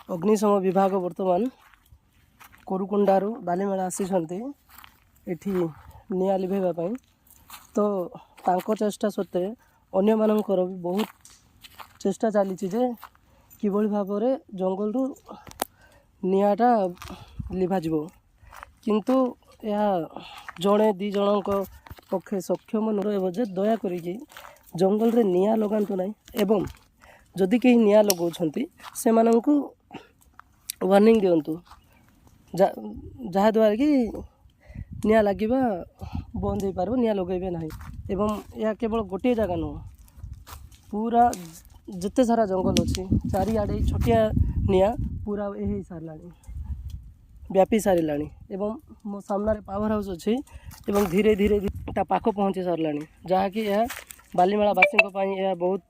अग्निशम विभाग बर्तमान कोरुकुंडारू बालीमेला आसी एठी निया लिभेबा तो तांको चेष्टा सत्वे अन्य मानकर भी बहुत चेष्टा चली जे किभली भाव में जंगल रु नियाटा लिभाजिबो किंतु या जड़े दी जन पक्षे सक्षम नुरब जे दया करिकी जंगल रे निया लगातु ना एवं जदि कहीं निया लगाउछंती से माननकु वार्निंग दियंतु जहाँद्वारा कि निया लगे बंद हो पार निया लगे ना एवं यह केवल गोटे जगह नुह पूरा जिते सारा जंगल अच्छी चारिआडे छोटिया निया पूरा यही सारा व्यापी सारा एवं मो सामने पावर हाउस अच्छी एवं धीरे धीरे ता पाख पहुँची सारा जहाँकि यह बालीमेला वासी बहुत